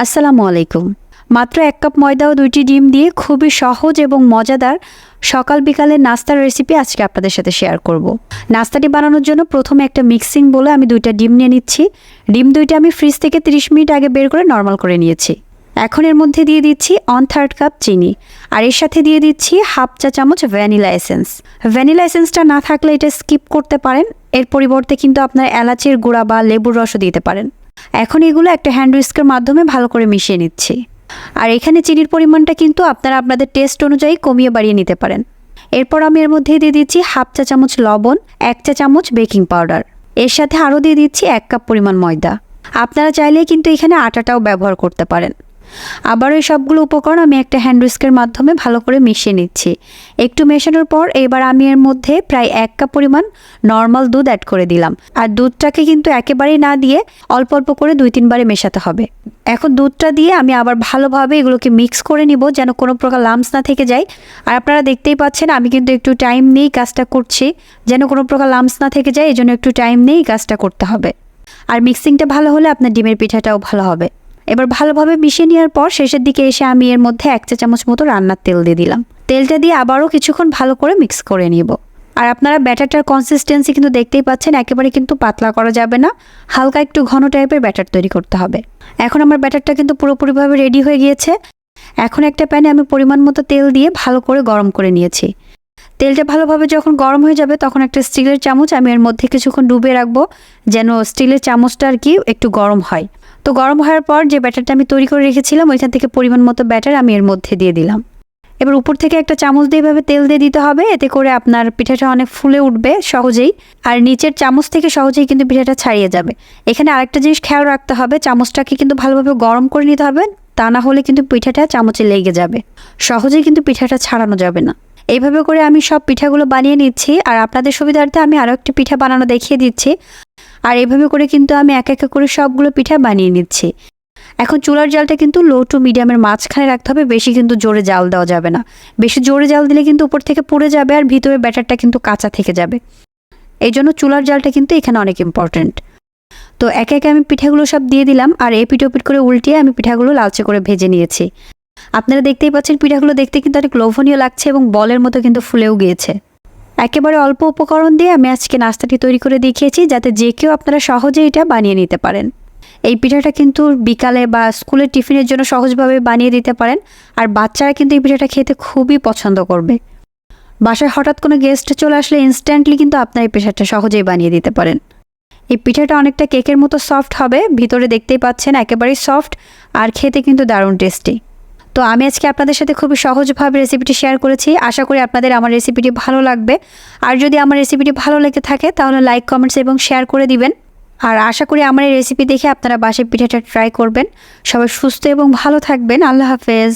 আসসালামু আলাইকুম। মাত্র 1 কাপ ময়দা ও 2টি ডিম দিয়ে খুবই সহজ এবং মজাদার সকাল বিকালের নাস্তার রেসিপি আজকে আপনাদের সাথে শেয়ার করব। নাস্তাটি বানানোর জন্য প্রথমে একটা মিক্সিং বোলে আমি 2টা ডিম নিয়ে নিচ্ছি। ডিম 2টা আমি ফ্রিজ থেকে 30 মিনিট আগে বের করে নর্মাল করে নিয়েছি। এখন এর মধ্যে দিয়ে দিচ্ছি 1/3 কাপ চিনি, আর এর সাথে দিয়ে দিচ্ছি হাফ চা চামচ ভ্যানিলা এসেন্স। ভ্যানিলা এসেন্সটা না থাকলে এটা স্কিপ করতে পারেন, এর পরিবর্তে কিন্তু আপনার এলাচের গুঁড়া বা লেবুর রসও দিতে পারেন। এখন এগুলো একটা হ্যান্ড উইস্কের মাধ্যমে ভালো করে মিশিয়ে নিচ্ছি। আর এখানে চিনির পরিমাণটা কিন্তু আপনারা আপনাদের টেস্ট অনুযায়ী কমিয়ে বাড়িয়ে নিতে পারেন। এরপর আমি এর মধ্যে দিয়ে দিচ্ছি হাফ চা চামচ লবণ, 1 চা চামচ বেকিং পাউডার, এর সাথে আরও দিয়ে দিচ্ছি 1 কাপ পরিমাণ ময়দা। আপনারা চাইলে কিন্তু এখানে আটাটাও ব্যবহার করতে পারেন। আবার এই সবগুলো উপকরণ আমি একটা হ্যান্ড উইস্কের মাধ্যমে ভালো করে মিশিয়ে নিচ্ছি। একটু মেশানোর পর এবার আমি এর মধ্যে প্রায় 1 কাপ পরিমাণ নর্মাল দুধ অ্যাড করে দিলাম। আর দুধটাকে কিন্তু একেবারেই না দিয়ে অল্প অল্প করে 2-3 বারে মেশাতে হবে। এখন দুধটা দিয়ে আমি আবার ভালোভাবে এগুলোকে মিক্স করে নিব যেন কোনো প্রকার লাম্পস না থেকে যায়। আর আপনারা দেখতেই পাচ্ছেন আমি কিন্তু একটু টাইম নিয়েই কাজটা করছি, যেন কোনো প্রকার লাম্পস না থেকে যায়, এই জন্য একটু টাইম নিয়েই কাজটা করতে হবে। আর মিক্সিংটা ভালো হলে আপনার ডিমের পিঠাটাও ভালো হবে। এবার ভালোভাবে মিশিয়ে নেওয়ার পর শেষের দিকে এসে আমি এর মধ্যে 1 চা চামচ মতো রান্নার তেল দিয়ে দিলাম। তেলটা দিয়ে আবারও কিছুক্ষণ ভালো করে মিক্স করে নিব। আর আপনারা ব্যাটারটার কনসিস্টেন্সি কিন্তু দেখতেই পাচ্ছেন, একেবারে কিন্তু পাতলা করা যাবে না, হালকা একটু ঘন টাইপের ব্যাটার তৈরি করতে হবে। এখন আমার ব্যাটারটা কিন্তু পুরোপুরিভাবে রেডি হয়ে গিয়েছে। এখন একটা প্যানে আমি পরিমাণ মতো তেল দিয়ে ভালো করে গরম করে নিয়েছি। তেলটা ভালোভাবে যখন গরম হয়ে যাবে তখন একটা স্টিলের চামচ আমি এর মধ্যে কিছুক্ষণ ডুবিয়ে রাখবো, যেন স্টিলের চামচটা আর কি একটু গরম হয়। তো গরম হওয়ার পর যে ব্যাটারটা আমি তৈরি করে রেখেছিলাম ওইখান থেকে পরিমাণ মতো ব্যাটার আমি এর মধ্যে দিয়ে দিলাম। এবার উপর থেকে একটা চামচ দিয়ে এভাবে তেল দিয়ে দিতে হবে, এতে করে আপনার পিঠাটা অনেক ফুলে উঠবে সহজেই, আর নিচের চামচ থেকে সহজেই কিন্তু পিঠাটা ছাড়িয়ে যাবে। এখানে আরেকটা জিনিস খেয়াল রাখতে হবে, চামচটাকে কিন্তু ভালোভাবে গরম করে নিতে হবে, তা না হলে কিন্তু পিঠাটা চামচে লেগে যাবে, সহজেই কিন্তু পিঠাটা ছাড়ানো যাবে না। এইভাবে করে আমি সব পিঠাগুলো বানিয়ে নিচ্ছি। আর আপনাদের সুবিধার্থে আমি আরও একটি পিঠা বানানো দেখিয়ে দিচ্ছি। আর এইভাবে করে কিন্তু আমি এক এক করে সবগুলো পিঠা বানিয়ে নিচ্ছি। এখন চুলার জালটা কিন্তু লো টু মিডিয়ামের মাঝখানে রাখতে হবে, বেশি কিন্তু জোরে জাল দেওয়া যাবে না। বেশি জোরে জাল দিলে কিন্তু উপর থেকে পুড়ে যাবে আর ভিতরে ব্যাটারটা কিন্তু কাঁচা থেকে যাবে। এই জন্য চুলার জালটা কিন্তু এখানে অনেক ইম্পর্টেন্ট। তো একে একে আমি পিঠাগুলো সব দিয়ে দিলাম, আর এপিট ওপিট করে উল্টিয়ে আমি পিঠাগুলো লালচে করে ভেজে নিয়েছি। আপনারা দেখতেই পাচ্ছেন পিঠাগুলো দেখতে কিন্তু অনেক লোভনীয় লাগছে এবং বলের মতো কিন্তু ফুলেও গিয়েছে। একেবারে অল্প উপকরণ দিয়ে আমি আজকে নাস্তাটি তৈরি করে দেখিয়েছি, যাতে যে কেউ আপনারা সহজে এটা বানিয়ে নিতে পারেন। এই পিঠাটা কিন্তু বিকালে বা স্কুলের টিফিনের জন্য সহজভাবে বানিয়ে দিতে পারেন, আর বাচ্চারা কিন্তু এই পিঠাটা খেতে খুবই পছন্দ করবে। বাসায় হঠাৎ কোনো গেস্ট চলে আসলে ইনস্ট্যান্টলি কিন্তু আপনার এই পিঠাটা সহজেই বানিয়ে দিতে পারেন। এই পিঠাটা অনেকটা কেকের মতো সফট হবে, ভিতরে দেখতেই পাচ্ছেন একেবারেই সফট, আর খেতে কিন্তু দারুণ টেস্টি। তো আমি আজকে আপনাদের সাথে খুবই সহজভাবে রেসিপিটি শেয়ার করেছি। আশা করি আপনাদের আমার রেসিপিটি ভালো লাগবে। আর যদি আমার রেসিপিটি ভালো লেগে থাকে তাহলে লাইক, কমেন্টস এবং শেয়ার করে দিবেন। আর আশা করি আমার এই রেসিপি দেখে আপনারা বাসায় পিঠাটা ট্রাই করবেন। সবাই সুস্থ এবং ভালো থাকবেন। আল্লাহ হাফেজ।